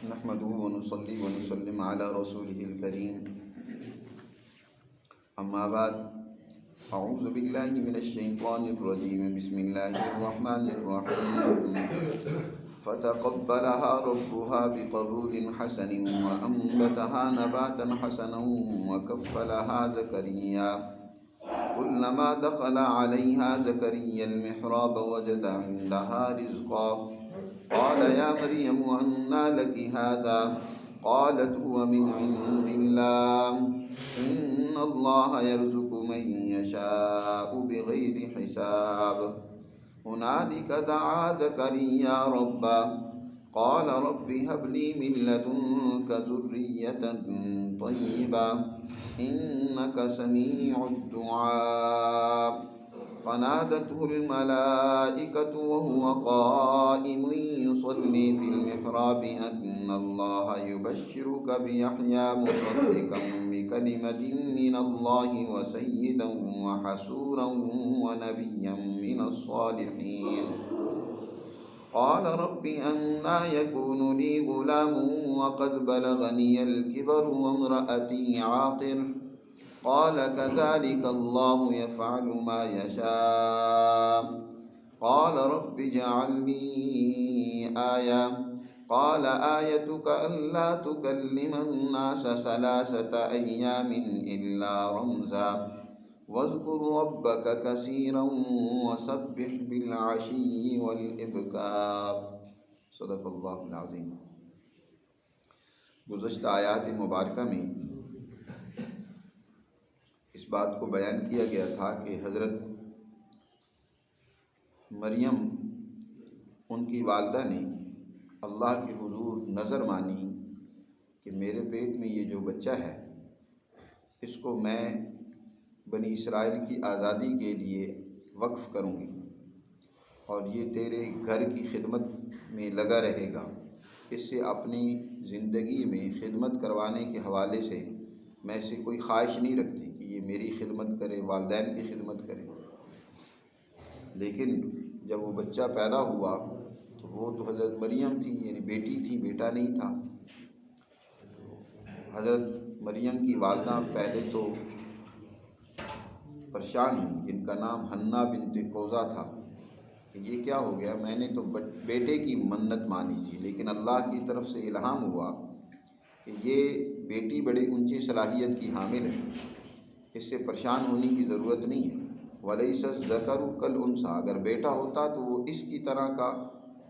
نحمده ونصلي ونسلم على رسوله الكريم أما بعد أعوذ بالله من الشيطان الرجيم بسم الله الرحمن الرحيم فتقبلها ربها بقبول حسن وأنبتها نباتا حسنا وكفلها زكريا كلما دخل عليها زكريا المحراب وجد عندها رزقا قال يا مريم أنى لك هذا قالت هو من عند الله إن الله يرزق من يشاء بغير حساب هنالك دعا زكريا ربه قال رب هب لي من لدنك ذرية طيبة إنك سميع الدعاء فنادته الملائكة وهو قائم يصلي في المحراب أن الله يبشرك بيحيى مصدقا بكلمة من الله وسيدا وحسورا ونبيا من الصالحين قال رب أنى يكون لي غلام وقد بلغني الكبر وامرأتي عاقر قال كذلك الله يفعل ما يشاء قال رب اجعل لي آية قال آيتك ألا تكلم الناس 3 أيام إلا رمزا واذكر ربك كثيرا وسبح بالعشي والإبكار صدق اللہ العظیم۔ گزشتہ آیات مبارکہ میں اس بات کو بیان کیا گیا تھا کہ حضرت مریم ان کی والدہ نے اللہ کے حضور نظر مانی کہ میرے پیٹ میں یہ جو بچہ ہے اس کو میں بنی اسرائیل کی آزادی کے لیے وقف کروں گی اور یہ تیرے گھر کی خدمت میں لگا رہے گا۔ اس سے اپنی زندگی میں خدمت کروانے کے حوالے سے میں سے کوئی خواہش نہیں رکھتی کہ یہ میری خدمت کرے، والدین کی خدمت کرے۔ لیکن جب وہ بچہ پیدا ہوا تو وہ تو حضرت مریم تھی، یعنی بیٹی تھی، بیٹا نہیں تھا۔ حضرت مریم کی والدہ پہلے تو پریشان ہوئی، جن کا نام حنا بنت قوزہ تھا، کہ یہ کیا ہو گیا، میں نے تو بیٹے کی منت مانی تھی، لیکن اللہ کی طرف سے الہام ہوا کہ یہ بیٹی بڑے اونچی صلاحیت کی حامل ہے، اس سے پریشان ہونے کی ضرورت نہیں ہے۔ وَلَيْسَ الذَّكَرُ كَالْأُنثَىٰ، اگر بیٹا ہوتا تو وہ اس کی طرح کا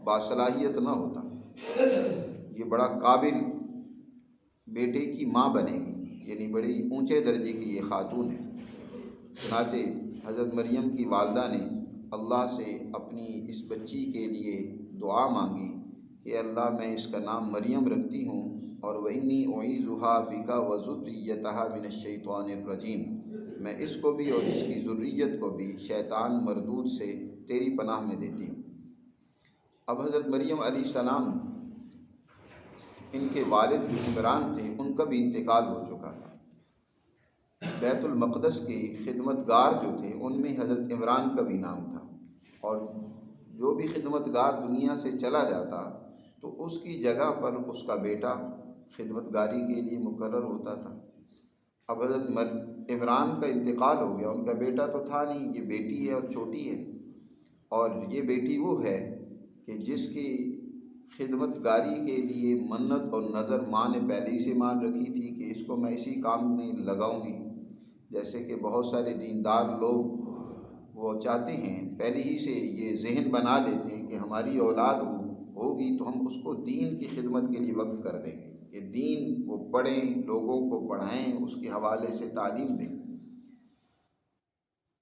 باصلاحیت نہ ہوتا، یہ بڑا قابل بیٹے کی ماں بنے گی، یعنی بڑی اونچے درجے کی یہ خاتون ہے۔ چنانچہ حضرت مریم کی والدہ نے اللہ سے اپنی اس بچی کے لیے دعا مانگی کہ اللہ میں اس کا نام مریم رکھتی ہوں اور وَإِنِّي أُعِيذُهَا بِكَ وَذُرِّيَّتَهَا مِنَ الشَّيْطَانِ الرَّجِيمِ، میں اس کو بھی اور اس کی ذریت کو بھی شیطان مردود سے تیری پناہ میں دیتی ہوں۔ اب حضرت مریم علیہ السلام، ان کے والد جو عمران تھے ان کا بھی انتقال ہو چکا تھا۔ بیت المقدس کے خدمتگار جو تھے ان میں حضرت عمران کا بھی نام تھا، اور جو بھی خدمتگار دنیا سے چلا جاتا تو اس کی جگہ پر اس کا بیٹا خدمتگاری کے لیے مقرر ہوتا تھا۔ اب حضرت عمران کا انتقال ہو گیا، ان کا بیٹا تو تھا نہیں، یہ بیٹی ہے اور چھوٹی ہے، اور یہ بیٹی وہ ہے کہ جس کی خدمتگاری کے لیے منت اور نظر ماں نے پہلے ہی سے مان رکھی تھی کہ اس کو میں اسی کام میں لگاؤں گی۔ جیسے کہ بہت سارے دیندار لوگ وہ چاہتے ہیں، پہلے ہی سے یہ ذہن بنا لیتے ہیں کہ ہماری اولاد ہوگی تو ہم اس کو دین کی خدمت کے لیے وقف کر دیں گے، کہ دین وہ پڑھیں، لوگوں کو پڑھائیں، اس کے حوالے سے تعلیم دیں۔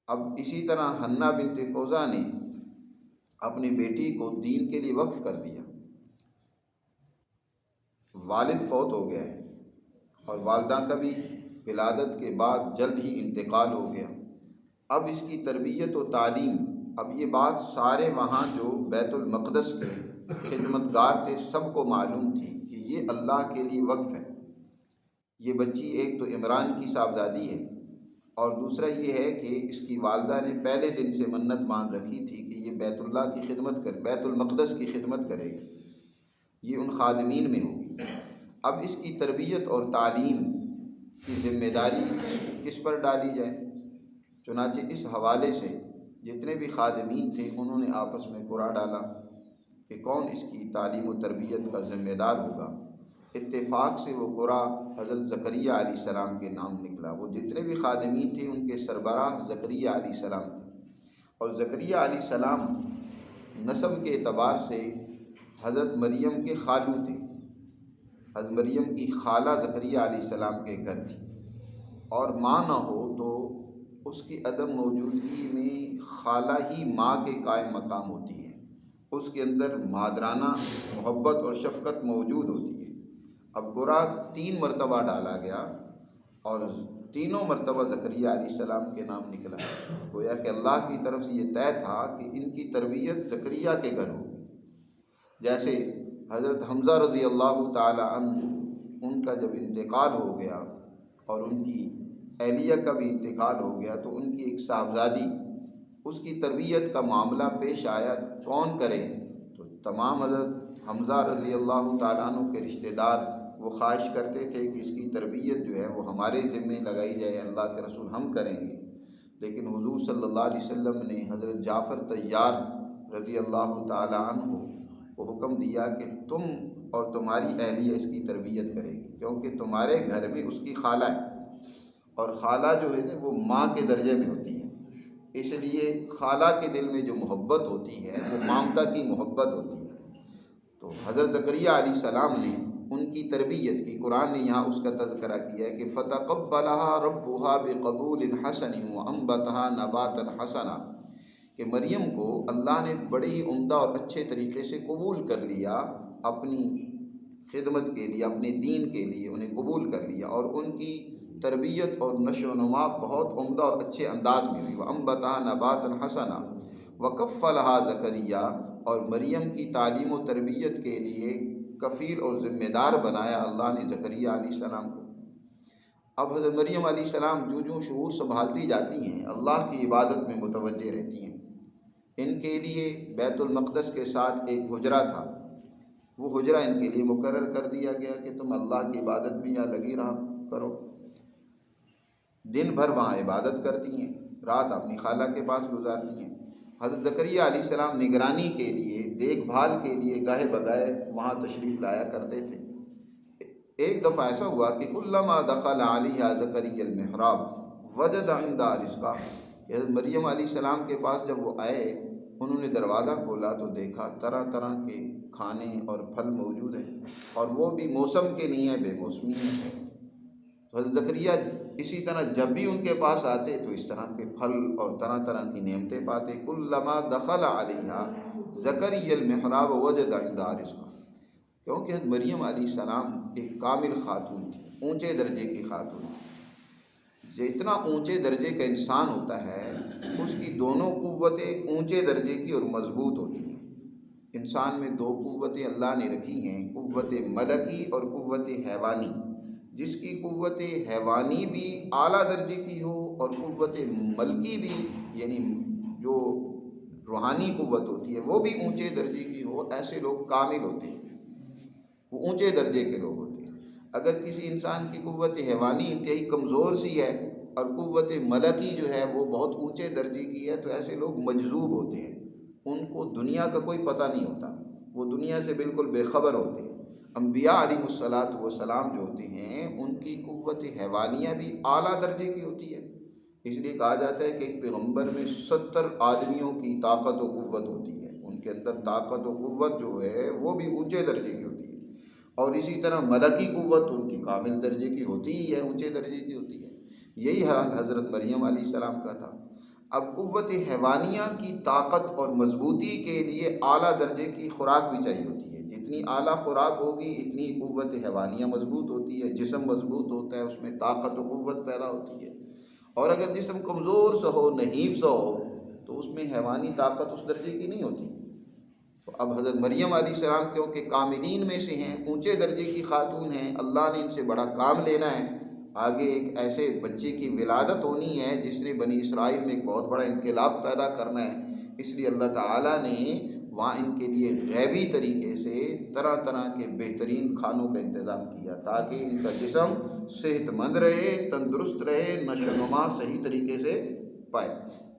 اب اسی طرح حنا بنت قوزہ نے اپنی بیٹی کو دین کے لیے وقف کر دیا۔ والد فوت ہو گیا ہے اور والدہ کا بھی ولادت کے بعد جلد ہی انتقال ہو گیا۔ اب اس کی تربیت و تعلیم، اب یہ بات سارے وہاں جو بیت المقدس کے خدمتگار تھے سب کو معلوم تھی کہ یہ اللہ کے لیے وقف ہے۔ یہ بچی ایک تو عمران کی صاحبزادی ہے، اور دوسرا یہ ہے کہ اس کی والدہ نے پہلے دن سے منت مان رکھی تھی کہ یہ بیت اللہ کی خدمت بیت المقدس کی خدمت کرے گی، یہ ان خادمین میں ہوگی۔ اب اس کی تربیت اور تعلیم کی ذمہ داری کس پر ڈالی جائے؟ چنانچہ اس حوالے سے جتنے بھی خادمین تھے انہوں نے آپس میں قرعہ ڈالا کہ کون اس کی تعلیم و تربیت کا ذمہ دار ہوگا۔ اتفاق سے وہ قرعہ حضرت زکریہ علیہ السلام کے نام نکلا۔ وہ جتنے بھی خادمین تھے ان کے سربراہ زکریہ علیہ السلام تھے، اور زکریہ علیہ السلام نسب کے اعتبار سے حضرت مریم کے خالو تھے۔ حضرت مریم کی خالہ زکریہ علیہ السلام کے گھر تھی، اور ماں نہ ہو تو اس کی عدم موجودگی میں خالہ ہی ماں کے قائم مقام ہوتی ہے، اس کے اندر مادرانہ محبت اور شفقت موجود ہوتی ہے۔ اب قرعہ 3 مرتبہ ڈالا گیا اور تینوں مرتبہ زکریہ علیہ السلام کے نام نکلا۔ گویا کہ اللہ کی طرف سے یہ طے تھا کہ ان کی تربیت زکریہ کے گھر ہوگی۔ جیسے حضرت حمزہ رضی اللہ تعالی عنہ، ان کا جب انتقال ہو گیا اور ان کی اہلیہ کا بھی انتقال ہو گیا تو ان کی ایک صاحبزادی، اس کی تربیت کا معاملہ پیش آیا، کون کرے؟ تو تمام حضرت حمزہ رضی اللہ تعالیٰ عنہ کے رشتہ دار وہ خواہش کرتے تھے کہ اس کی تربیت جو ہے وہ ہمارے ذمے لگائی جائے، اللہ کے رسول ہم کریں گے۔ لیکن حضور صلی اللہ علیہ وسلم نے حضرت جعفر طیار رضی اللہ تعالیٰ عنہ کو حکم دیا کہ تم اور تمہاری اہلیہ اس کی تربیت کرے گی، کیونکہ تمہارے گھر میں اس کی خالہ ہے، اور خالہ جو ہے وہ ماں کے درجے میں ہوتی ہے، اس لیے خالہ کے دل میں جو محبت ہوتی ہے وہ مامتا کی محبت ہوتی ہے۔ تو حضرت زکریہ علیہ السلام نے ان کی تربیت کی، قرآن نے یہاں اس کا تذکرہ کیا ہے کہ فَتَقَبَّلَهَا رَبُّهَا بِقَبُولٍ حَسَنٍ وَأَنبَتَهَا نَبَاتًا حَسَنًا، کہ مریم کو اللہ نے بڑے ہی عمدہ اور اچھے طریقے سے قبول کر لیا، اپنی خدمت کے لیے، اپنے دین کے لیے انہیں قبول کر لیا، اور ان کی تربیت اور نشو و نما بہت عمدہ اور اچھے انداز میں ہوئی۔ وَأَنبَتَهَا نَبَاتًا حَسَنًا وَكَفَّلَهَا زَكَرِيَّا، اور مریم کی تعلیم و تربیت کے لیے کفیل اور ذمہ دار بنایا اللہ نے زکریہ علیہ السلام کو۔ اب حضرت مریم علیہ السلام جو شعور سنبھالتی جاتی ہیں اللہ کی عبادت میں متوجہ رہتی ہیں۔ ان کے لیے بیت المقدس کے ساتھ ایک حجرہ تھا، وہ حجرہ ان کے لیے مقرر کر دیا گیا کہ تم اللہ کی عبادت میں یہاں لگی رہا کرو، دن بھر وہاں عبادت کرتی ہیں، رات اپنی خالہ کے پاس گزارتی ہیں۔ حضرت زکریہ علیہ السلام نگرانی کے لیے، دیکھ بھال کے لیے گاہے بگاہے وہاں تشریف لایا کرتے تھے۔ ایک دفعہ ایسا ہوا کہ کلما دخل علیہا زکریا المحراب وجد عندہا رزقا، حضرت مریم علیہ السلام کے پاس جب وہ آئے، انہوں نے دروازہ کھولا تو دیکھا طرح طرح کے کھانے اور پھل موجود ہیں، اور وہ بھی موسم کے نہیں ہیں، بے موسمی ہیں۔ تو حضرت زکریہ اسی طرح جب بھی ان کے پاس آتے تو اس طرح کے پھل اور طرح طرح کی نعمتیں پاتے۔ کلما دخل علیہا زکریا المحراب وجد عندہا رزقا، کیونکہ حضرت مریم علیہ السلام ایک کامل خاتون تھی، اونچے درجے کی خاتون تھی۔ جتنا اونچے درجے کا انسان ہوتا ہے اس کی دونوں قوتیں اونچے درجے کی اور مضبوط ہوتی ہیں۔ انسان میں 2 قوتیں اللہ نے رکھی ہیں، قوت ملکی اور قوت حیوانی۔ جس کی قوت حیوانی بھی اعلیٰ درجے کی ہو اور قوت ملکی بھی، یعنی جو روحانی قوت ہوتی ہے وہ بھی اونچے درجے کی ہو، ایسے لوگ کامل ہوتے ہیں، وہ اونچے درجے کے لوگ ہوتے ہیں۔ اگر کسی انسان کی قوت حیوانی انتہائی کمزور سی ہے اور قوت ملکی جو ہے وہ بہت اونچے درجے کی ہے، تو ایسے لوگ مجذوب ہوتے ہیں، ان کو دنیا کا کوئی پتہ نہیں ہوتا، وہ دنیا سے بالکل بے خبر ہوتے ہیں۔ انبیاء علیہ الصلاۃ والسلام جو ہوتے ہیں ان کی قوت حیوانیہ بھی اعلیٰ درجے کی ہوتی ہے، اس لیے کہا جاتا ہے کہ ایک پیغمبر میں 70 آدمیوں کی طاقت و قوت ہوتی ہے، ان کے اندر طاقت و قوت جو ہے وہ بھی اونچے درجے کی ہوتی ہے، اور اسی طرح ملکی قوت ان کی کامل درجے کی ہوتی ہی ہے، اونچے درجے کی ہوتی ہے۔ یہی حال حضرت مریم علیہ السلام کا تھا۔ اب قوت حیوانیہ کی طاقت اور مضبوطی کے لیے اعلیٰ درجے کی خوراک بھی چاہیے ہوتی ہے، جتنی اعلیٰ خوراک ہوگی اتنی قوت حیوانیہ مضبوط ہوتی ہے، جسم مضبوط ہوتا ہے، اس میں طاقت و قوت پیدا ہوتی ہے، اور اگر جسم کمزور سا ہو، نحیف سا ہو، تو اس میں حیوانی طاقت اس درجے کی نہیں ہوتی۔ تو اب حضرت مریم علیہ السلام کیونکہ کاملین میں سے ہیں، اونچے درجے کی خاتون ہیں، اللہ نے ان سے بڑا کام لینا ہے، آگے ایک ایسے بچے کی ولادت ہونی ہے جس نے بنی اسرائیل میں ایک بہت بڑا انقلاب پیدا کرنا ہے، اس لیے اللہ تعالیٰ نے وہاں ان کے لیے غیبی طریقے سے طرح طرح کے بہترین کھانوں کا انتظام کیا تاکہ ان کا جسم صحت مند رہے، تندرست رہے، نشو و نما صحیح طریقے سے پائے۔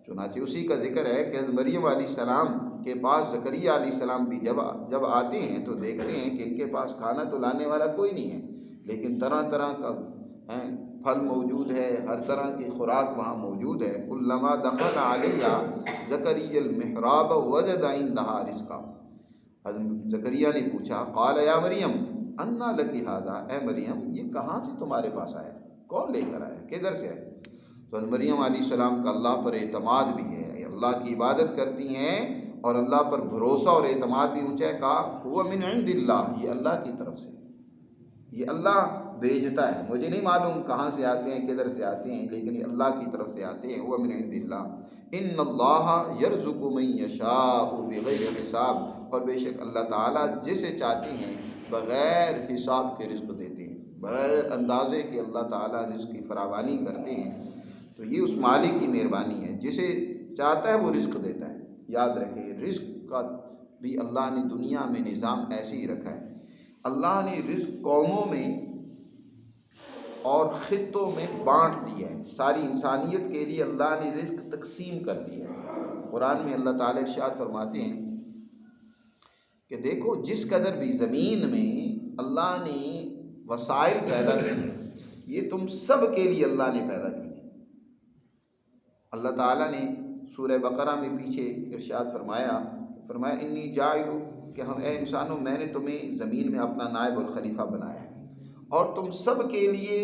چنانچہ اسی کا ذکر ہے کہ حضرت مریم علیہ السلام کے پاس زکریہ علیہ السلام بھی جب آتے ہیں تو دیکھتے ہیں کہ ان کے پاس کھانا تو لانے والا کوئی نہیں ہے، لیکن طرح طرح کا پھل موجود ہے، ہر طرح کی خوراک وہاں موجود ہے۔ کلما دخل علیہ زکریا المحراب وجد عندہا رزقا، حضرت زکریا نے پوچھا، قال یا مریم انا لکی ھذا، اے مریم یہ کہاں سے تمہارے پاس آیا، کون لے کر آیا، کدھر سے آیا؟ تو حضرت مریم علیہ السلام کا اللہ پر اعتماد بھی ہے، اللہ کی عبادت کرتی ہیں اور اللہ پر بھروسہ اور اعتماد بھی اونچا ہے۔ کہا ہوا من عند اللہ، یہ اللہ کی طرف سے، یہ اللہ بھیجتا ہے، مجھے نہیں معلوم کہاں سے آتے ہیں کدھر سے آتے ہیں، لیکن یہ اللہ کی طرف سے آتے ہیں۔ ہوا من عند اللہ ان اللہ یرزق من یشاء بغیر حساب، اور بے شک اللہ تعالیٰ جسے چاہتے ہیں بغیر حساب کے رزق دیتے ہیں، بغیر اندازے کے اللہ تعالیٰ رزق کی فراوانی کرتے ہیں۔ تو یہ اس مالک کی مہربانی ہے، جسے چاہتا ہے وہ رزق دیتا ہے۔ یاد رکھیں رزق کا بھی اللہ نے دنیا میں نظام ایسے ہی رکھا ہے۔ اللہ نے رزق قوموں میں اور خطوں میں بانٹ دیا ہے، ساری انسانیت کے لیے اللہ نے رزق تقسیم کر دیا ہے۔ قرآن میں اللہ تعالیٰ ارشاد فرماتے ہیں کہ دیکھو جس قدر بھی زمین میں اللہ نے وسائل پیدا کیے، یہ تم سب کے لیے اللہ نے پیدا کیے۔ اللہ تعالیٰ نے سورہ بقرہ میں پیچھے ارشاد فرمایا انی جاعل، کہ ہم اے انسانوں میں نے تمہیں زمین میں اپنا نائب اور خلیفہ بنایا ہے، اور تم سب کے لیے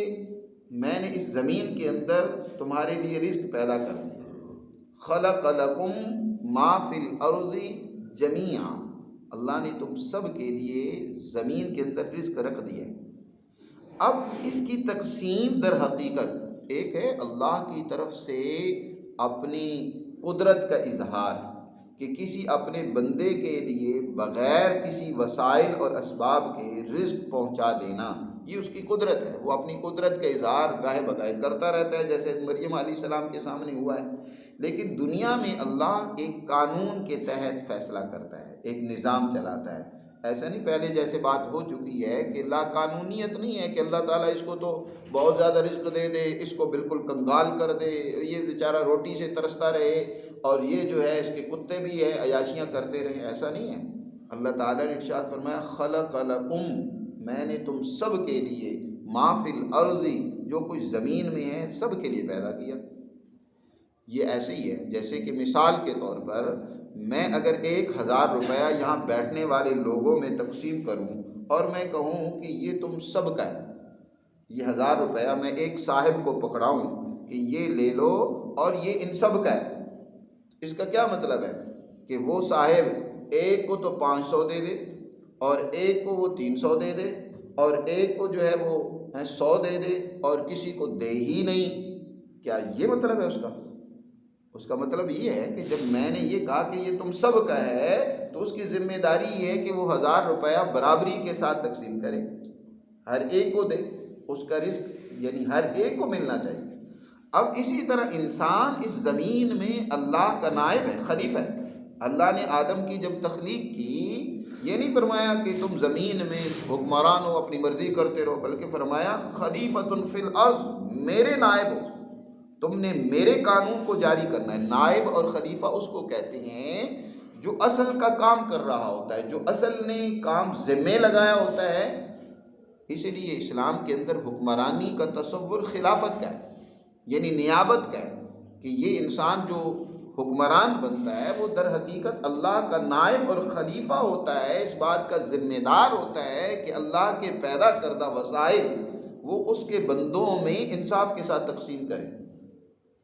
میں نے اس زمین کے اندر تمہارے لیے رزق پیدا کر دیا۔ خلق لکم ما فی الارض جمیعا، اللہ نے تم سب کے لیے زمین کے اندر رزق رکھ دیا۔ اب اس کی تقسیم در حقیقت ایک ہے اللہ کی طرف سے اپنی قدرت کا اظہار، کہ کسی اپنے بندے کے لیے بغیر کسی وسائل اور اسباب کے رزق پہنچا دینا، یہ اس کی قدرت ہے۔ وہ اپنی قدرت کا اظہار گاہے بگاہے کرتا رہتا ہے، جیسے مریم علیہ السلام کے سامنے ہوا ہے۔ لیکن دنیا میں اللہ ایک قانون کے تحت فیصلہ کرتا ہے، ایک نظام چلاتا ہے۔ ایسا نہیں پہلے جیسے بات ہو چکی ہے کہ لا قانونیت نہیں ہے کہ اللہ تعالیٰ اس کو تو بہت زیادہ رزق دے دے، اس کو بالکل کنگال کر دے، یہ بیچارہ روٹی سے ترستا رہے، اور یہ جو ہے اس کے کتے بھی ہیں عیاشیاں کرتے رہیں۔ ایسا نہیں ہے۔ اللہ تعالیٰ نے ارشاد فرمایا خلق لکم، میں نے تم سب کے لیے ما فی الارض، جو کچھ زمین میں ہے سب کے لیے پیدا کیا۔ یہ ایسے ہی ہے جیسے کہ مثال کے طور پر میں اگر 1000 روپیہ یہاں بیٹھنے والے لوگوں میں تقسیم کروں اور میں کہوں کہ یہ تم سب کا ہے، یہ 1000 روپیہ میں ایک صاحب کو پکڑاؤں کہ یہ لے لو اور یہ ان سب کا ہے، اس کا کیا مطلب ہے کہ وہ صاحب ایک کو تو 500 دے دے، اور ایک کو وہ 300 دے دے، اور ایک کو جو ہے وہ 100 دے دے، اور کسی کو دے ہی نہیں۔ کیا یہ مطلب ہے اس کا؟ اس کا مطلب یہ ہے کہ جب میں نے یہ کہا کہ یہ تم سب کا ہے تو اس کی ذمہ داری یہ ہے کہ وہ 1000 روپیہ برابری کے ساتھ تقسیم کرے، ہر ایک کو دے، اس کا رزق یعنی ہر ایک کو ملنا چاہیے۔ اب اسی طرح انسان اس زمین میں اللہ کا نائب ہے، خلیفہ ہے۔ اللہ نے آدم کی جب تخلیق کی یہ نہیں فرمایا کہ تم زمین میں حکمران ہو، اپنی مرضی کرتے رہو، بلکہ فرمایا خلیفۃ فی الارض، میرے نائب ہو، تم نے میرے قانون کو جاری کرنا ہے۔ نائب اور خلیفہ اس کو کہتے ہیں جو اصل کا کام کر رہا ہوتا ہے، جو اصل نے کام ذمہ لگایا ہوتا ہے۔ اسی لیے اسلام کے اندر حکمرانی کا تصور خلافت کا ہے، یعنی نیابت کا ہے، کہ یہ انسان جو حکمران بنتا ہے وہ در حقیقت اللہ کا نائب اور خلیفہ ہوتا ہے، اس بات کا ذمہ دار ہوتا ہے کہ اللہ کے پیدا کردہ وسائل وہ اس کے بندوں میں انصاف کے ساتھ تقسیم کرے۔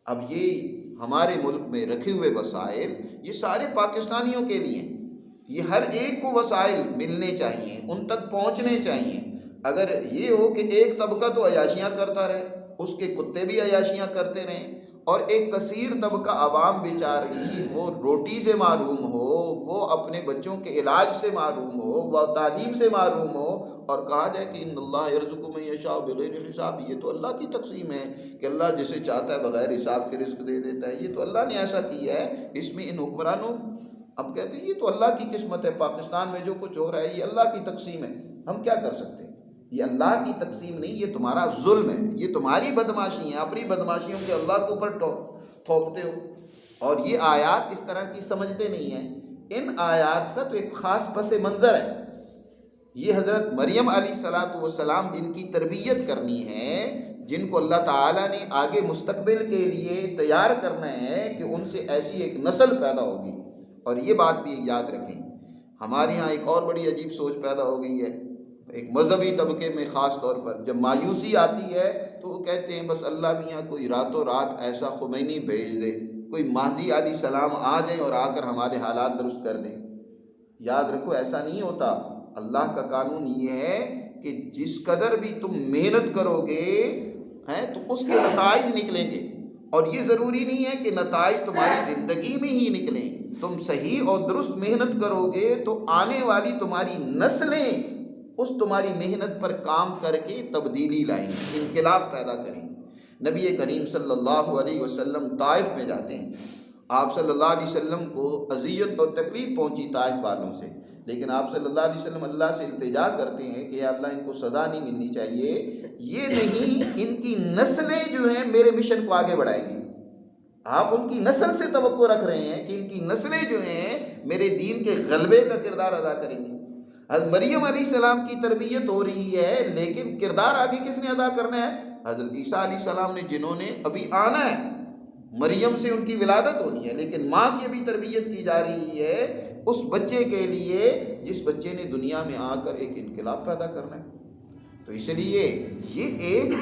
اب یہ ہمارے ملک میں رکھے ہوئے وسائل یہ سارے پاکستانیوں کے لیے ہیں، یہ ہر ایک کو وسائل ملنے چاہیے، ان تک پہنچنے چاہیے۔ اگر یہ ہو کہ ایک طبقہ تو عیاشیاں کرتا رہے، اس کے کتے بھی عیاشیاں کرتے رہیں، اور ایک کثیر طبقہ عوام بیچاری وہ روٹی سے محروم ہو، وہ اپنے بچوں کے علاج سے محروم ہو، وہ تعلیم سے محروم ہو، اور کہا جائے کہ ان اللہ یرزق من یشاء بغیر حساب، یہ تو اللہ کی تقسیم ہے کہ اللہ جسے چاہتا ہے بغیر حساب کے رزق دے دیتا ہے، یہ تو اللہ نے ایسا کیا ہے۔ اس میں ان حکمرانوں اب کہتے ہیں یہ تو اللہ کی قسمت ہے، پاکستان میں جو کچھ ہو رہا ہے یہ اللہ کی تقسیم ہے، ہم کیا کر سکتے ہیں؟ یہ اللہ کی تقسیم نہیں، یہ تمہارا ظلم ہے، یہ تمہاری بدماشی ہے، اپنی بدماشیوں کے اللہ کے اوپر تھوپتے ہو۔ اور یہ آیات اس طرح کی سمجھتے نہیں ہیں۔ ان آیات کا تو ایک خاص پس منظر ہے، یہ حضرت مریم علیہ الصلاۃ والسلام جن کی تربیت کرنی ہے، جن کو اللہ تعالیٰ نے آگے مستقبل کے لیے تیار کرنا ہے کہ ان سے ایسی ایک نسل پیدا ہوگی۔ اور یہ بات بھی یاد رکھیں، ہمارے ہاں ایک اور بڑی عجیب سوچ پیدا ہو گئی ہے، ایک مذہبی طبقے میں خاص طور پر جب مایوسی آتی ہے تو وہ کہتے ہیں بس اللہ میاں کوئی راتوں رات ایسا خمینی بھیج دے، کوئی مہدی علیہ السلام آ جائیں اور آ کر ہمارے حالات درست کر دیں۔ یاد رکھو ایسا نہیں ہوتا۔ اللہ کا قانون یہ ہے کہ جس قدر بھی تم محنت کرو گے تو اس کے نتائج نکلیں گے، اور یہ ضروری نہیں ہے کہ نتائج تمہاری زندگی میں ہی نکلیں۔ تم صحیح اور درست محنت کرو گے تو آنے والی تمہاری نسلیں اس تمہاری محنت پر کام کر کے تبدیلی لائیں گے، انقلاب پیدا کریں گے۔ نبی کریم صلی اللہ علیہ وسلم طائف میں جاتے ہیں، آپ صلی اللہ علیہ وسلم کو اذیت اور تکلیف پہنچی طائف والوں سے، لیکن آپ صلی اللہ علیہ وسلم اللہ سے التجا کرتے ہیں کہ یا اللہ ان کو سزا نہیں ملنی چاہیے، یہ نہیں ان کی نسلیں جو ہیں میرے مشن کو آگے بڑھائیں گی۔ آپ ان کی نسل سے توقع رکھ رہے ہیں کہ ان کی نسلیں جو ہیں میرے دین کے غلبے کا کردار ادا کریں گی۔ حضرت مریم علیہ السلام کی تربیت ہو رہی ہے، لیکن کردار آگے کس نے ادا کرنا ہے؟ حضرت عیسیٰ علیہ السلام نے، جنہوں نے ابھی آنا ہے۔ مریم سے ان کی ولادت ہونی ہے، لیکن ماں کی ابھی تربیت کی جا رہی ہے اس بچے کے لیے جس بچے نے دنیا میں آ کر ایک انقلاب پیدا کرنا ہے۔ تو اس لیے یہ ایک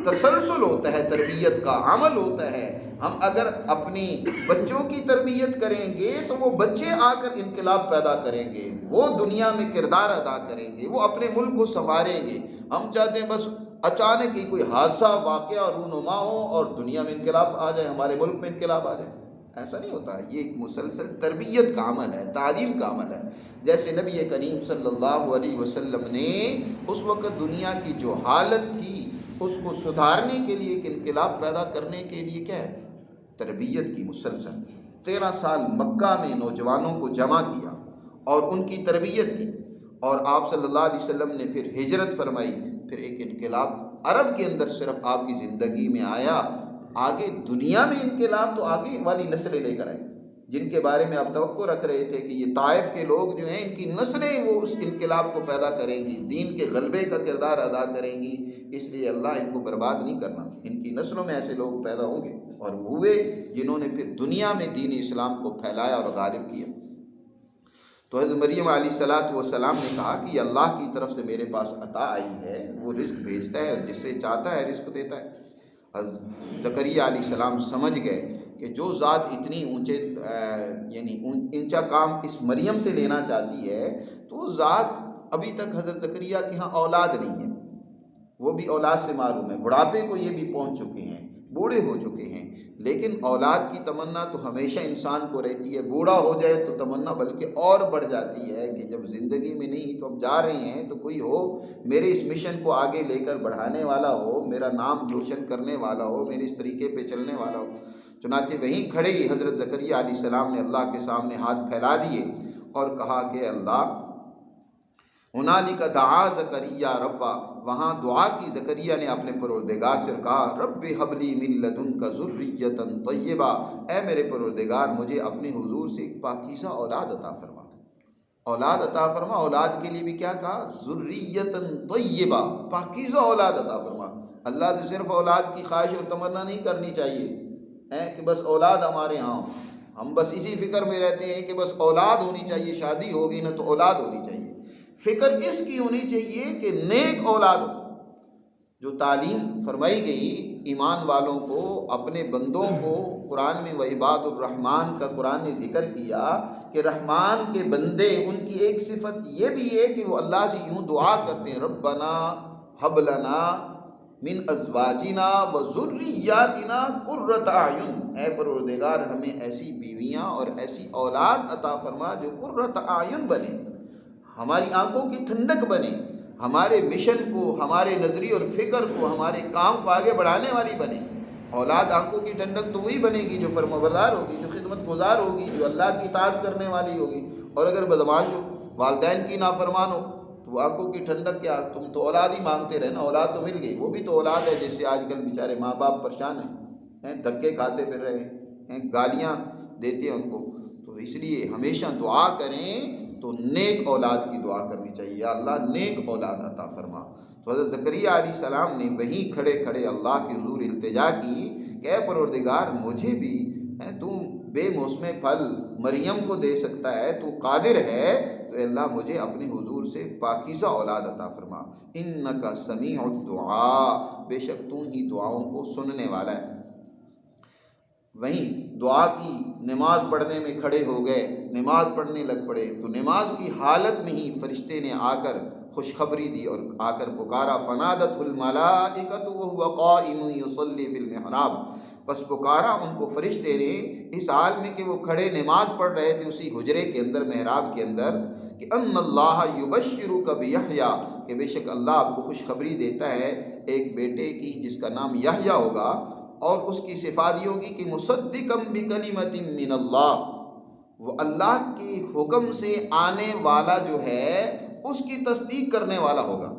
تسلسل ہوتا ہے، تربیت کا عمل ہوتا ہے۔ ہم اگر اپنی بچوں کی تربیت کریں گے تو وہ بچے آ کر انقلاب پیدا کریں گے، وہ دنیا میں کردار ادا کریں گے، وہ اپنے ملک کو سنواریں گے۔ ہم چاہتے ہیں بس اچانک ہی کوئی حادثہ واقعہ اور رونما ہو اور دنیا میں انقلاب آ جائے، ہمارے ملک میں انقلاب آ جائے، ایسا نہیں ہوتا ہے۔ یہ ایک مسلسل تربیت کا عمل ہے، تعلیم کا عمل ہے۔ جیسے نبی کریم صلی اللہ علیہ وسلم نے اس وقت دنیا کی جو حالت تھی اس کو سدھارنے کے لیے، ایک انقلاب پیدا کرنے کے لیے کیا ہے؟ تربیت کی مسلسل 13 سال مکہ میں نوجوانوں کو جمع کیا اور ان کی تربیت کی، اور آپ صلی اللہ علیہ وسلم نے پھر ہجرت فرمائی، پھر ایک انقلاب عرب کے اندر صرف آپ کی زندگی میں آیا۔ آگے دنیا میں انقلاب تو آگے والی نسلیں لے کر آئیں، جن کے بارے میں آپ توقع رکھ رہے تھے کہ یہ طائف کے لوگ جو ہیں ان کی نسلیں وہ اس انقلاب کو پیدا کریں گی، دین کے غلبے کا کردار ادا کریں گی۔ اس لیے اللہ ان کو برباد نہیں کرنا، ان کی نسلوں میں ایسے لوگ پیدا ہوں گے، اور ہوئے جنہوں نے پھر دنیا میں دین اسلام کو پھیلایا اور غالب کیا۔ تو حضرت مریم علیہ الصلاۃ والسلام نے کہا کہ اللہ کی طرف سے میرے پاس عطا آئی ہے، وہ رزق بھیجتا ہے اور جس سے چاہتا ہے رزق دیتا ہے۔ حضرت زکریہ علیہ السلام سمجھ گئے کہ جو ذات اتنی اونچے یعنی اونچا کام اس مریم سے لینا چاہتی ہے تو وہ ذات ابھی تک حضرت زکریہ کے ہاں اولاد نہیں ہے، وہ بھی اولاد سے معروم ہے، بڑھاپے کو یہ بھی پہنچ چکے ہیں، بوڑھے ہو چکے ہیں، لیکن اولاد کی تمنا تو ہمیشہ انسان کو رہتی ہے۔ بوڑھا ہو جائے تو تمنا بلکہ اور بڑھ جاتی ہے کہ جب زندگی میں نہیں تو اب جا رہے ہیں تو کوئی ہو میرے اس مشن کو آگے لے کر بڑھانے والا ہو، میرا نام روشن کرنے والا ہو، میرے اس طریقے پہ چلنے والا ہو۔ چنانچہ وہیں کھڑے ہی حضرت زکریہ علیہ السلام نے اللہ کے سامنے ہاتھ پھیلا دیے اور کہا کہ اللہ، ہنالک دعا زکریا ربا، وہاں دعا کی زکریا نے اپنے پروردگار سے کہا رب ہب لی من لدنک ذریۃ طیبہ، اے میرے پروردگار مجھے اپنے حضور سے ایک پاکیزہ اولاد عطا فرما، اولاد عطا فرما۔ اولاد کے لیے بھی کیا کہا؟ ذریۃ طیبہ، پاکیزہ اولاد عطا فرما۔ اللہ سے صرف اولاد کی خواہش اور تمنا نہیں کرنی چاہیے کہ بس اولاد ہمارے ہاں، ہم بس اسی فکر میں رہتے ہیں کہ بس اولاد ہونی چاہیے، شادی ہوگی نا تو اولاد ہونی چاہیے۔ فکر اس کی ہونی چاہیے کہ نیک اولاد ہو۔ جو تعلیم فرمائی گئی ایمان والوں کو، اپنے بندوں کو، قرآن میں وعباد الرحمن کا قرآن نے ذکر کیا کہ رحمان کے بندے، ان کی ایک صفت یہ بھی ہے کہ وہ اللہ سے یوں دعا کرتے ہیں ربنا ہب لنا من ازواجنا و ذریاتنا قرۃ اعین، اے پروردگار ہمیں ایسی بیویاں اور ایسی اولاد عطا فرما جو قرۃ اعین بنے، ہماری آنکھوں کی ٹھنڈک بنے، ہمارے مشن کو، ہمارے نظریے اور فکر کو، ہمارے کام کو آگے بڑھانے والی بنے۔ اولاد آنکھوں کی ٹھنڈک تو وہی بنے گی جو فرمانبردار ہوگی، جو خدمت گزار ہوگی، جو اللہ کی اطاعت کرنے والی ہوگی۔ اور اگر بدمعاش ہو، والدین کی نافرمان ہو، تو وہ آنکھوں کی ٹھنڈک کیا، تم تو اولاد ہی مانگتے رہے نا، اولاد تو مل گئی، وہ بھی تو اولاد ہے جس سے آج کل بیچارے ماں باپ پریشان ہیں، دھکے کھاتے پھر رہے ہیں، گالیاں دیتے ہیں ان کو۔ تو اس لیے ہمیشہ دعا کریں تو نیک اولاد کی دعا کرنی چاہیے، یا اللہ نیک اولاد عطا فرما۔ تو حضرت زکریا علیہ السلام نے وہیں کھڑے کھڑے اللہ کے حضور التجا کی کہ اے پروردگار مجھے بھی تو بے موسم پھل مریم کو دے سکتا ہے، تو قادر ہے، تو اے اللہ مجھے اپنے حضور سے پاکیزہ اولاد عطا فرما۔ انک سمیع الدعاء، بے شک تو ہی دعاؤں کو سننے والا ہے۔ وہیں دعا کی نماز پڑھنے میں کھڑے ہو گئے، نماز پڑھنے لگ پڑے، تو نماز کی حالت میں ہی فرشتے نے آ کر خوشخبری دی اور آ کر پکارا، فنادتہ الملائکۃ وہو قائم یصلی فی المحراب، بس پکارا ان کو فرشتے نے اس حال میں کہ وہ کھڑے نماز پڑھ رہے تھے اسی حجرے کے اندر، محراب کے اندر، کہ ان اللہ یبشرک بیحییٰ، کہ بے شک اللہ آپ کو خوشخبری دیتا ہے ایک بیٹے کی جس کا نام یحییٰ ہوگا، اور اس کی صفات یہ ہوگی کہ مصدقا بکلمۃ من اللہ، وہ اللہ کے حکم سے آنے والا جو ہے اس کی تصدیق کرنے والا ہوگا،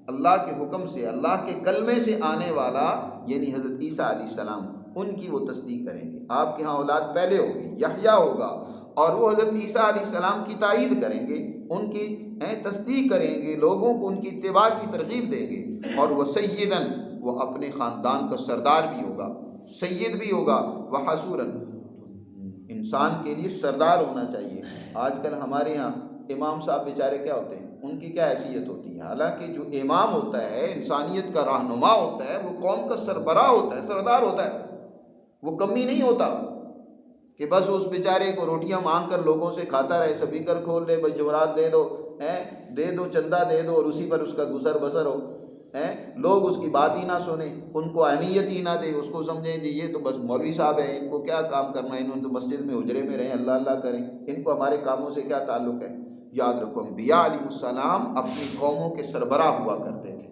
اللہ کے حکم سے، اللہ کے کلمے سے آنے والا، یعنی حضرت عیسیٰ علیہ السلام، ان کی وہ تصدیق کریں گے۔ آپ کے ہاں اولاد پہلے ہوگی، یحییٰ ہوگا، اور وہ حضرت عیسیٰ علیہ السلام کی تائید کریں گے، ان کی تصدیق کریں گے، لوگوں کو ان کی اتباع کی ترغیب دیں گے، اور وہ سیدن، وہ اپنے خاندان کا سردار بھی ہوگا، سید بھی ہوگا، وحسوراً، انسان کے لیے سردار ہونا چاہیے۔ آج کل ہمارے ہاں امام صاحب بیچارے کیا ہوتے ہیں، ان کی کیا حیثیت ہوتی ہے، حالانکہ جو امام ہوتا ہے، انسانیت کا رہنما ہوتا ہے، وہ قوم کا سربراہ ہوتا ہے، سردار ہوتا ہے، وہ کمی نہیں ہوتا کہ بس اس بیچارے کو روٹیاں مانگ کر لوگوں سے کھاتا رہے، سپیکر کھول لے، بھائی جمعرات دے دو، دے دو، چندہ دے دو، اور اسی پر اس کا گزر بسر ہو، لوگ اس کی بات ہی نہ سنیں، ان کو اہمیت ہی نہ دیں، اس کو سمجھیں جی یہ تو بس مولوی صاحب ہیں، ان کو کیا کام کرنا ہے، انہوں نے تو مسجد میں حجرے میں رہیں، اللہ اللہ کریں، ان کو ہمارے کاموں سے کیا تعلق ہے۔ یاد رکھو انبیاء علیہ السلام اپنی قوموں کے سربراہ ہوا کرتے تھے۔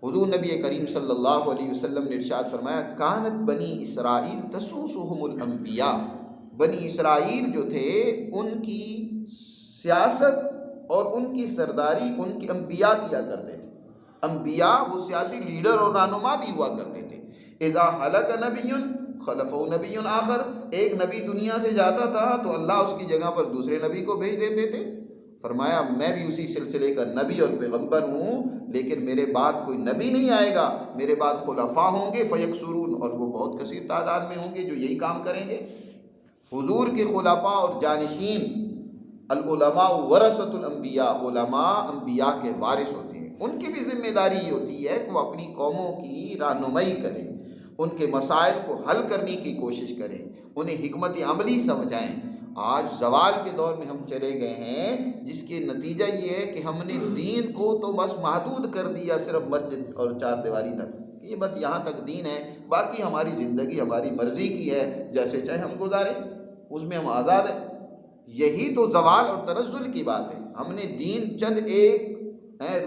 حضور نبی کریم صلی اللہ علیہ وسلم نے ارشاد فرمایا، کانت بنی اسرائیل تسوسہم الانبیاء، بنی اسرائیل جو تھے ان کی سیاست اور ان کی سرداری ان کے انبیاء کیا کرتے تھے۔ انبیاء وہ سیاسی لیڈر اور رہنما بھی ہوا کرتے تھے۔ اذا ہلک نبی خلفہ نبی آخر، ایک نبی دنیا سے جاتا تھا تو اللہ اس کی جگہ پر دوسرے نبی کو بھیج دیتے تھے۔ فرمایا میں بھی اسی سلسلے کا نبی اور پیغمبر ہوں، لیکن میرے بعد کوئی نبی نہیں آئے گا، میرے بعد خلفاء ہوں گے، فیکسرون، اور وہ بہت کثیر تعداد میں ہوں گے جو یہی کام کریں گے۔ حضور کے خلفاء اور جانشین، العلماء ورثۃ الانبیاء، علماء انبیاء کے وارث ہوتے ہیں، ان کی بھی ذمہ داری یہ ہوتی ہے کہ وہ اپنی قوموں کی رہنمائی کریں، ان کے مسائل کو حل کرنے کی کوشش کریں، انہیں حکمت عملی سمجھائیں۔ آج زوال کے دور میں ہم چلے گئے ہیں، جس کے نتیجہ یہ ہے کہ ہم نے دین کو تو بس محدود کر دیا صرف مسجد اور چار دیواری تک، یہ بس یہاں تک دین ہے، باقی ہماری زندگی ہماری مرضی کی ہے، جیسے چاہے ہم گزاریں، اس میں ہم آزاد ہیں۔ یہی تو زوال اور تنزل کی بات ہے۔ ہم نے دین چند ایک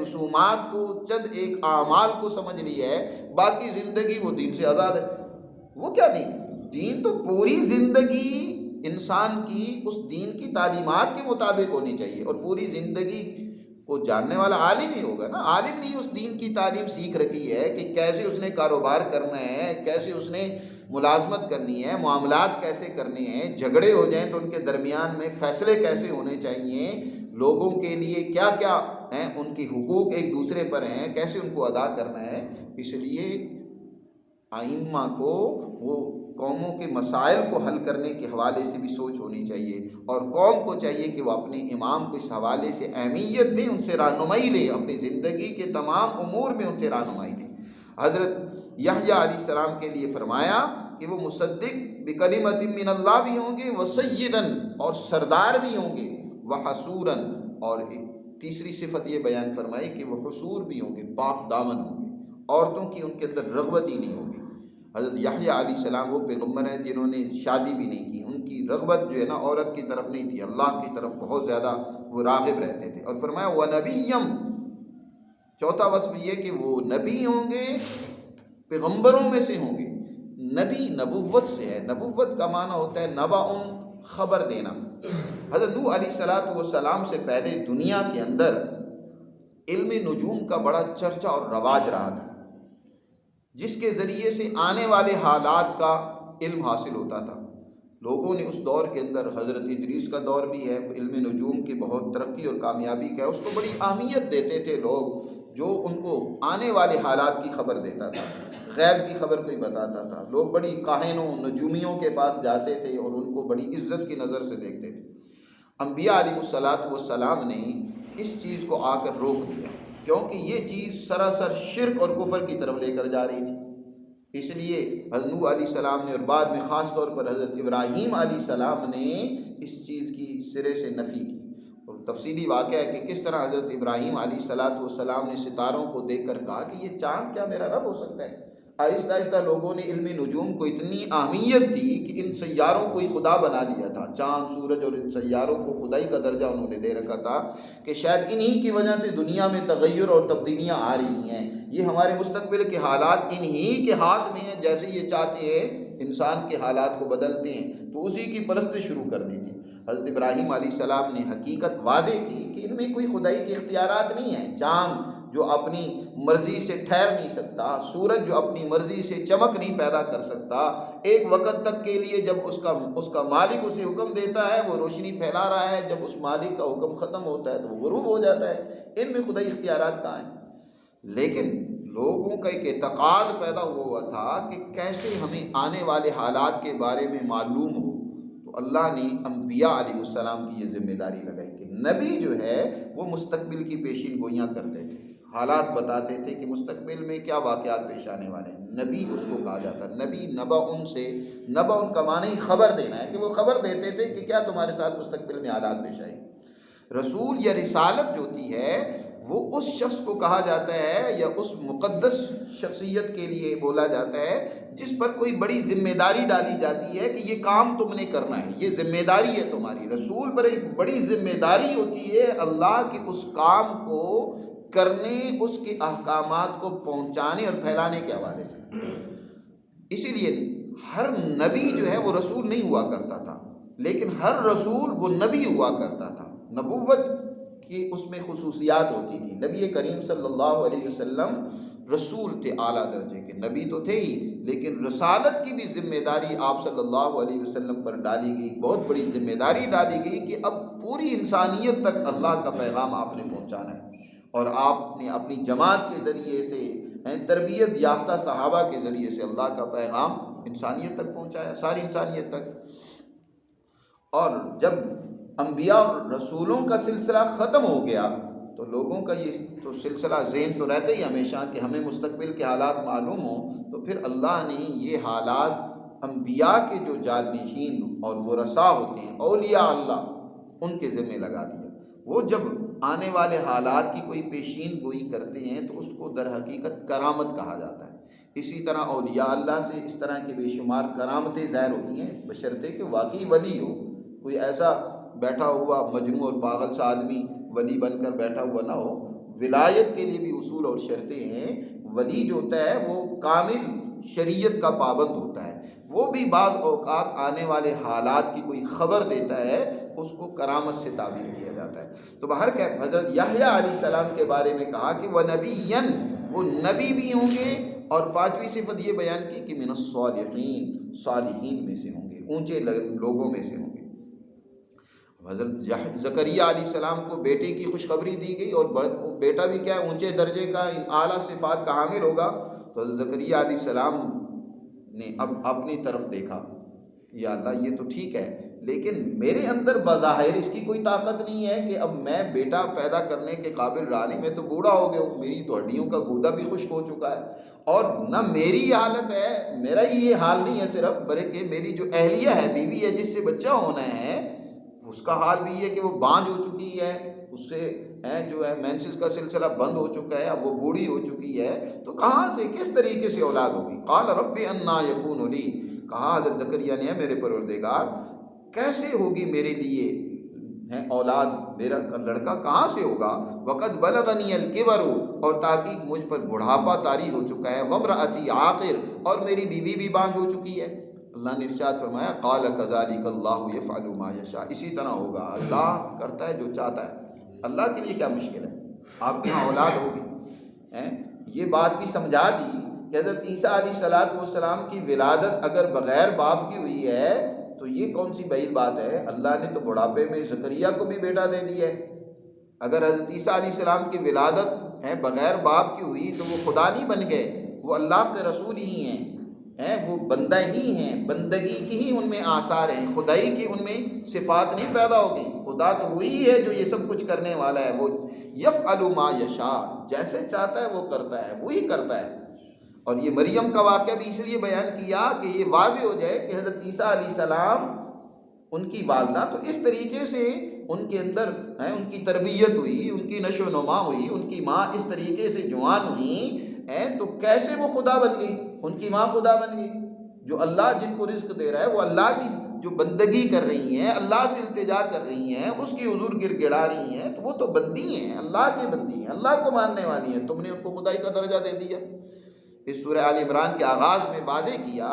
رسومات کو، چند ایک اعمال کو سمجھ لیا ہے، باقی زندگی وہ دین سے آزاد ہے۔ وہ کیا دین؟ دین تو پوری زندگی انسان کی اس دین کی تعلیمات کے مطابق ہونی چاہیے، اور پوری زندگی کو جاننے والا عالم ہی ہوگا نا۔ عالم نے اس دین کی تعلیم سیکھ رکھی ہے کہ کیسے اس نے کاروبار کرنا ہے، کیسے اس نے ملازمت کرنی ہے، معاملات کیسے کرنے ہیں، جھگڑے ہو جائیں تو ان کے درمیان میں فیصلے کیسے ہونے چاہیے، لوگوں کے لیے کیا کیا ہیں، ان کی حقوق ایک دوسرے پر ہیں، کیسے ان کو ادا کرنا ہے۔ اس لیے ائمہ کو وہ قوموں کے مسائل کو حل کرنے کے حوالے سے بھی سوچ ہونی چاہیے، اور قوم کو چاہیے کہ وہ اپنے امام کو اس حوالے سے اہمیت دیں، ان سے رہنمائی لیں، اپنی زندگی کے تمام امور میں ان سے رہنمائی لیں۔ حضرت یحییٰ علیہ السلام کے لیے فرمایا کہ وہ مصدق بکلمۃ من اللہ بھی ہوں گے، وسیداً، اور سردار بھی ہوں گے، وحسوراً، اور تیسری صفت یہ بیان فرمائی کہ وہ حسور بھی ہوں گے، پاک دامن ہوں گے، عورتوں کی ان کے اندر رغبت ہی نہیں ہوگی۔ حضرت یحییٰ علیہ السلام وہ پیغمبر ہیں جنہوں نے شادی بھی نہیں کی، ان کی رغبت جو ہے نا عورت کی طرف نہیں تھی، اللہ کی طرف بہت زیادہ وہ راغب رہتے تھے۔ اور فرمایا وَنَبِيًّا، چوتھا وصف یہ کہ وہ نبی ہوں گے، پیغمبروں میں سے ہوں گے، نبی نبوت سے ہے. نبوت کا معنی ہوتا ہے نبأ، خبر دینا. حضرت نوح علیہ السلام سے پہلے دنیا کے اندر علم نجوم کا بڑا چرچا اور رواج رہا تھا، جس کے ذریعے سے آنے والے حالات کا علم حاصل ہوتا تھا. لوگوں نے اس دور کے اندر، حضرت ادریس کا دور بھی ہے، علم نجوم کی بہت ترقی اور کامیابی کا ہے، اس کو بڑی اہمیت دیتے تھے لوگ، جو ان کو آنے والے حالات کی خبر دیتا تھا، غیب کی خبر کوئی بتاتا تھا. لوگ بڑی کاہنوں نجومیوں کے پاس جاتے تھے اور ان کو بڑی عزت کی نظر سے دیکھتے تھے. انبیاء علیہ السلام نے اس چیز کو آ کر روک دیا، کیونکہ یہ چیز سراسر شرک اور کفر کی طرف لے کر جا رہی تھی. اس لیے حضرت نوح علیہ السلام نے اور بعد میں خاص طور پر حضرت ابراہیم علیہ السلام نے اس چیز کی سرے سے نفی کی. اور تفصیلی واقعہ ہے کہ کس طرح حضرت ابراہیم علیہ السلام نے ستاروں کو دیکھ کر کہا کہ یہ چاند کیا میرا رب ہو سکتا ہے. آہستہ آہستہ لوگوں نے علم نجوم کو اتنی اہمیت دی کہ ان سیاروں کو ہی خدا بنا لیا تھا. چاند، سورج اور ان سیاروں کو خدائی کا درجہ انہوں نے دے رکھا تھا کہ شاید انہی کی وجہ سے دنیا میں تغیر اور تبدیلیاں آ رہی ہیں. یہ ہمارے مستقبل کے حالات انہی کے ہاتھ میں ہیں، جیسے یہ چاہتے ہیں انسان کے حالات کو بدلتے ہیں، تو اسی کی پرستش شروع کر دی تھی. حضرت ابراہیم علیہ السلام نے حقیقت واضح کی کہ ان میں کوئی خدائی کے اختیارات نہیں ہیں. چاند جو اپنی مرضی سے ٹھہر نہیں سکتا، سورج جو اپنی مرضی سے چمک نہیں پیدا کر سکتا، ایک وقت تک کے لیے جب اس کا مالک اسے حکم دیتا ہے وہ روشنی پھیلا رہا ہے، جب اس مالک کا حکم ختم ہوتا ہے تو وہ غروب ہو جاتا ہے. ان میں خدائی اختیارات کہاں ہیں؟ لیکن لوگوں کا ایک اعتقاد پیدا ہوا تھا کہ کیسے ہمیں آنے والے حالات کے بارے میں معلوم ہو. تو اللہ نے انبیاء علیہ السلام کی یہ ذمہ داری لگائی کہ نبی جو ہے وہ مستقبل کی پیشین گوئیاں کرتے تھے، حالات بتاتے تھے کہ مستقبل میں کیا واقعات پیش آنے والے ہیں. نبی اس کو کہا جاتا ہے. نبی نبا ان کا معنی ہی خبر دینا ہے، کہ وہ خبر دیتے تھے کہ کیا تمہارے ساتھ مستقبل میں حالات پیش آئے. رسول یا رسالت جو ہوتی ہے وہ اس شخص کو کہا جاتا ہے یا اس مقدس شخصیت کے لیے بولا جاتا ہے جس پر کوئی بڑی ذمہ داری ڈالی جاتی ہے کہ یہ کام تم نے کرنا ہے، یہ ذمہ داری ہے تمہاری. رسول پر ایک بڑی ذمہ داری ہوتی ہے اللہ کے اس کام کو کرنے، اس کے احکامات کو پہنچانے اور پھیلانے کے حوالے سے. اسی لیے ہر نبی جو ہے وہ رسول نہیں ہوا کرتا تھا، لیکن ہر رسول وہ نبی ہوا کرتا تھا. نبوت کی اس میں خصوصیات ہوتی تھی. نبی کریم صلی اللہ علیہ وسلم رسول تھے، اعلیٰ درجے کے نبی تو تھے ہی، لیکن رسالت کی بھی ذمہ داری آپ صلی اللہ علیہ وسلم پر ڈالی گئی. بہت بڑی ذمہ داری ڈالی گئی کہ اب پوری انسانیت تک اللہ کا پیغام آپ نے پہنچانا ہے. اور آپ نے اپنی جماعت کے ذریعے سے، تربیت یافتہ صحابہ کے ذریعے سے اللہ کا پیغام انسانیت تک پہنچایا، ساری انسانیت تک. اور جب انبیاء اور رسولوں کا سلسلہ ختم ہو گیا تو لوگوں کا یہ تو سلسلہ ذہن تو رہتا ہی ہمیشہ کہ ہمیں مستقبل کے حالات معلوم ہوں. تو پھر اللہ نے یہ حالات انبیاء کے جو جانشین اور ورثاء ہوتے ہیں، اولیاء اللہ، ان کے ذمہ لگا دیا. وہ جب آنے والے حالات کی کوئی پیشین گوئی کرتے ہیں تو اس کو در حقیقت کرامت کہا جاتا ہے. اسی طرح اولیاء اللہ سے اس طرح کے بے شمار کرامتیں ظاہر ہوتی ہیں، بشرطے کہ واقعی ولی ہو. کوئی ایسا بیٹھا ہوا مجنون اور پاگل سا آدمی ولی بن کر بیٹھا ہوا نہ ہو. ولایت کے لیے بھی اصول اور شرطیں ہیں. ولی جو ہوتا ہے وہ کامل شریعت کا پابند ہوتا ہے. وہ بھی بعض اوقات آنے والے حالات کی کوئی خبر دیتا ہے، اس کو کرامت سے تعبیر کیا جاتا ہے. تو بہرکیف حضرت یحییٰ علیہ السلام کے بارے میں کہا کہ وہ نبیًا، وہ نبی بھی ہوں گے، اور پانچویں صفت یہ بیان کی کہ من الصالحین، صالحین میں سے ہوں گے، اونچے لوگوں میں سے ہوں گے. حضرت زکریا علیہ السلام کو بیٹے کی خوشخبری دی گئی، اور بیٹا بھی کیا ہے، اونچے درجے کا اعلیٰ صفات کا حامل ہوگا. تو حضرت زکریا علیہ السلام نے اب اپنی طرف دیکھا، یا اللہ یہ تو ٹھیک ہے، لیکن میرے اندر بظاہر اس کی کوئی طاقت نہیں ہے کہ اب میں بیٹا پیدا کرنے کے قابل رہا نہیں. میں تو بوڑھا ہو گیا ہوں، میری تو ہڈیوں کا گودا بھی خشک ہو چکا ہے، اور نہ میری یہ حالت ہے، میرا ہی یہ حال نہیں ہے صرف، بلکہ میری جو اہلیہ ہے، بیوی ہے جس سے بچہ ہونا ہے، اس کا حال بھی یہ کہ وہ بانجھ ہو چکی ہے، اس سے جو ہے مینسس کا سلسلہ بند ہو چکا ہے، اب وہ بوڑھی ہو چکی ہے. تو کہاں سے، کس طریقے سے اولاد ہوگی؟ قال رب انا یکون لی، کہا حضرت زکریا نے، میرے پروردگار کیسے ہوگی میرے لیے اولاد میرا لڑکا کہاں سے ہوگا، وقد بلغنی الکبر، اور تاکہ مجھ پر بڑھاپا طاری ہو چکا ہے، وامرأتی عاقر، اور میری بیوی بھی بانجھ ہو چکی ہے۔ اللہ نے ارشاد فرمایا قال کذالک اللہ یفعل ما یشاء، اسی طرح ہوگا، اللہ کرتا ہے جو چاہتا ہے، اللہ کے لیے کیا مشکل ہے، آپ کے یہاں اولاد ہوگی۔ یہ بات بھی سمجھا دی کہ حضرت عیسیٰ علیہ السلام کی ولادت اگر بغیر باپ کی ہوئی ہے تو یہ کون سی بعید بات ہے، اللہ نے تو بڑھاپے میں زکریا کو بھی بیٹا دے دیا ہے۔ اگر حضرت عیسیٰ علیہ السلام کی ولادت بغیر باپ کی ہوئی تو وہ خدا نہیں بن گئے، وہ اللہ کے رسول ہی ہیں، وہ بندہ ہی ہیں، بندگی کی ہی ان میں آثار ہیں، خدائی کی ان میں صفات نہیں پیدا ہو گئی۔ خدا تو وہی ہے جو یہ سب کچھ کرنے والا ہے، وہ یفعل ما یشاء، جیسے چاہتا ہے وہ کرتا ہے، وہی کرتا ہے۔ اور یہ مریم کا واقعہ بھی اس لیے بیان کیا کہ یہ واضح ہو جائے کہ حضرت عیسیٰ علیہ السلام، ان کی والدہ تو اس طریقے سے ان کے اندر ان کی تربیت ہوئی، ان کی نشو و نما ہوئی، ان کی ماں اس طریقے سے جوان ہوئی، تو کیسے وہ خدا بن گئی، ان کی ماں خدا بن گئی۔ جو اللہ جن کو رزق دے رہا ہے وہ اللہ کی جو بندگی کر رہی ہیں، اللہ سے التجا کر رہی ہیں، اس کی حضور گر گڑا رہی ہیں، تو وہ تو بندی ہیں، اللہ کی بندی ہیں، اللہ کو ماننے والی ہیں، تم نے ان کو خدائی کا درجہ دے دیا۔ اس سورہ آل عمران کے آغاز میں واضح کیا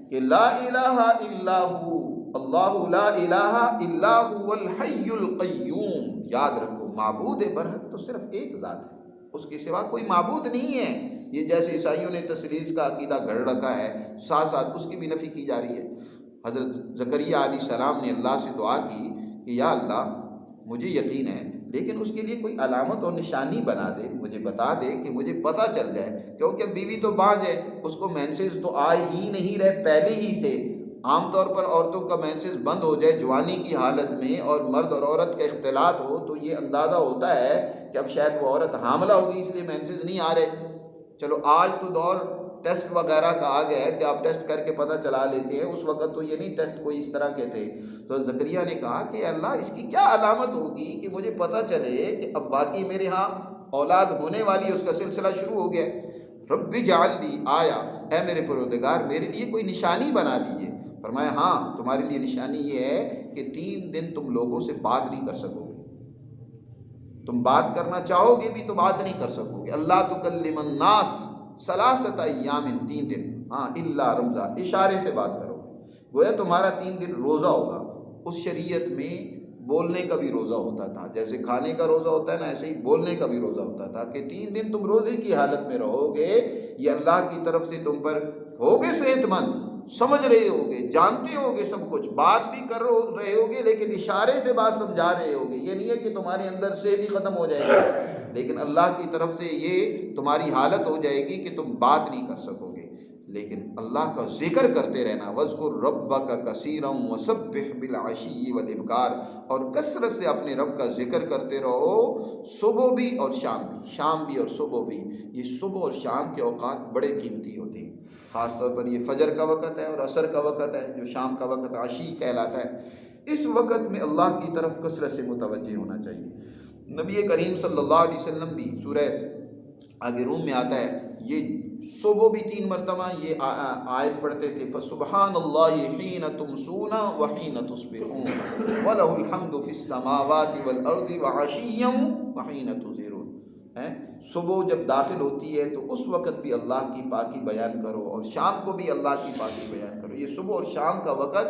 کہ لا الہ الا ہو، اللہ لا الہ الا هو الحی القیوم، یاد رکھو معبود برحق تو صرف ایک ذات ہے، اس کے سوا کوئی معبود نہیں ہے۔ یہ جیسے عیسائیوں نے تثلیث کا عقیدہ گھڑ رکھا ہے، ساتھ ساتھ اس کی بھی نفی کی جا رہی ہے۔ حضرت زکریا علیہ السلام نے اللہ سے دعا کی کہ یا اللہ مجھے یقین ہے لیکن اس کے لیے کوئی علامت اور نشانی بنا دے، مجھے بتا دے کہ مجھے پتہ چل جائے، کیونکہ بیوی تو بانجھ ہے، اس کو مینسز تو آ ہی نہیں رہے پہلے ہی سے۔ عام طور پر عورتوں کا مینسز بند ہو جائے جوانی کی حالت میں اور مرد اور عورت کا اختلاط ہو تو یہ اندازہ ہوتا ہے کہ اب شاید وہ عورت حاملہ ہوگی اس لیے مینسز نہیں آ رہے۔ چلو آج تو دور ٹیسٹ وغیرہ کا آ گیا ہے کہ آپ ٹیسٹ کر کے پتہ چلا لیتے ہیں، اس وقت تو یہ نہیں ٹیسٹ کوئی اس طرح کے تھے۔ تو زکریا نے کہا کہ اللہ اس کی کیا علامت ہوگی کہ مجھے پتہ چلے کہ اب واقعی میرے ہاں اولاد ہونے والی، اس کا سلسلہ شروع ہو گیا۔ رب اجعل لی آیا، اے میرے پروردگار میرے لیے کوئی نشانی بنا دیجیے۔ فرمایا ہاں تمہارے لیے نشانی یہ ہے کہ 3 دن تم لوگوں سے بات نہیں کر سکو گے، تم بات کرنا چاہو گے بھی تو بات نہیں کر سکو گے۔ اللہ تکلم الناس ثلاثۃ ایام، 3 دن، ہاں الا رمضا، اشارے سے بات کرو گے، گویا تمہارا 3 دن روزہ ہوگا۔ اس شریعت میں بولنے کا بھی روزہ ہوتا تھا، جیسے کھانے کا روزہ ہوتا ہے نا، ایسے ہی بولنے کا بھی روزہ ہوتا تھا کہ 3 دن تم روزے کی حالت میں رہو گے، یہ اللہ کی طرف سے تم پر ہوگے صحت مند، سمجھ رہے ہوگے، جانتے ہوگے سب کچھ، بات بھی کر رہے ہوگے لیکن اشارے سے بات سمجھا رہے ہوگے۔ یہ نہیں ہے کہ تمہارے اندر سے بھی ختم ہو جائے گا، لیکن اللہ کی طرف سے یہ تمہاری حالت ہو جائے گی کہ تم بات نہیں کر سکو گے، لیکن اللہ کا ذکر کرتے رہنا۔ وَاذْكُرْ رَبَّكَ كَثِيرًا وَسَبِّحْ بِالْعَشِيِّ وَالْإِبْكَارِ، اور کثرت سے اپنے رب کا ذکر کرتے رہو، صبح بھی اور شام بھی، شام بھی اور صبح بھی۔ یہ صبح اور شام کے اوقات بڑے قیمتی ہوتے ہیں، خاص طور پر یہ فجر کا وقت ہے اور عصر کا وقت ہے، جو شام کا وقت عشی کہلاتا ہے۔ اس وقت میں اللہ کی طرف کثرت سے متوجہ ہونا چاہیے۔ نبی کریم صلی اللہ علیہ وسلم بھی سورہ آگے روم میں آتا ہے، یہ صبح بھی 3 مرتبہ یہ آیت پڑھتے تھے، فسبحان اللہ حین تمسون وحین تصبحون وَلَهُ الْحَمْدُ فِي السَّمَاوَاتِ وَالْأَرْضِ وَعَشِيًّا وَحِينَ تُظْهِرُونَ۔ صبح جب داخل ہوتی ہے تو اس وقت بھی اللہ کی پاکی بیان کرو، اور شام کو بھی اللہ کی پاکی بیان کرو۔ یہ صبح اور شام کا وقت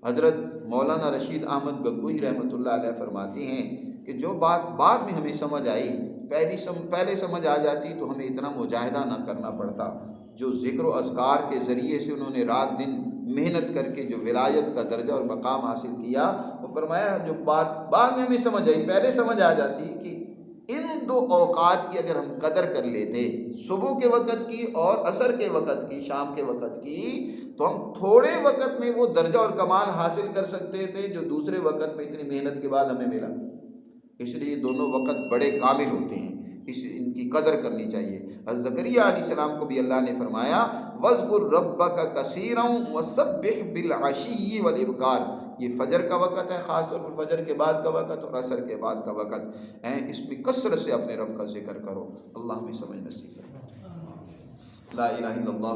حضرت مولانا رشید احمد گنگوہی رحمۃ اللہ علیہ فرماتے ہیں کہ جو بات بعد میں ہمیں سمجھ آئی، پہلے سمجھ آ جاتی تو ہمیں اتنا مجاہدہ نہ کرنا پڑتا۔ جو ذکر و اذکار کے ذریعے سے انہوں نے رات دن محنت کر کے جو ولایت کا درجہ اور مقام حاصل کیا، وہ فرمایا جو بات بعد میں ہمیں سمجھ آئی، پہلے سمجھ آ جاتی کہ ان 2 اوقات کی اگر ہم قدر کر لیتے، صبح کے وقت کی اور عصر کے وقت کی، شام کے وقت کی، تو ہم تھوڑے وقت میں وہ درجہ اور کمال حاصل کر سکتے تھے جو دوسرے وقت میں اتنی محنت کے بعد ہمیں ملا۔ اس لیے دونوں وقت بڑے کامل ہوتے ہیں، ان کی قدر کرنی چاہیے۔ حضرت زکریا علیہ السلام کو بھی اللہ نے فرمایا وَاذْكُرْ رَبَّكَ كَثِيرًا وَسَبِّحْ بِالْعَشِيِّ وَالْإِبْكَارِ۔ یہ فجر کا وقت ہے، خاص طور پر فجر کے بعد کا وقت اور عصر کے بعد کا وقت ہے، اس میں کثرت سے اپنے رب کا ذکر کرو۔ اللہ ہمیں سمجھ نصیب فرمائے۔ لا الہ الا اللہ۔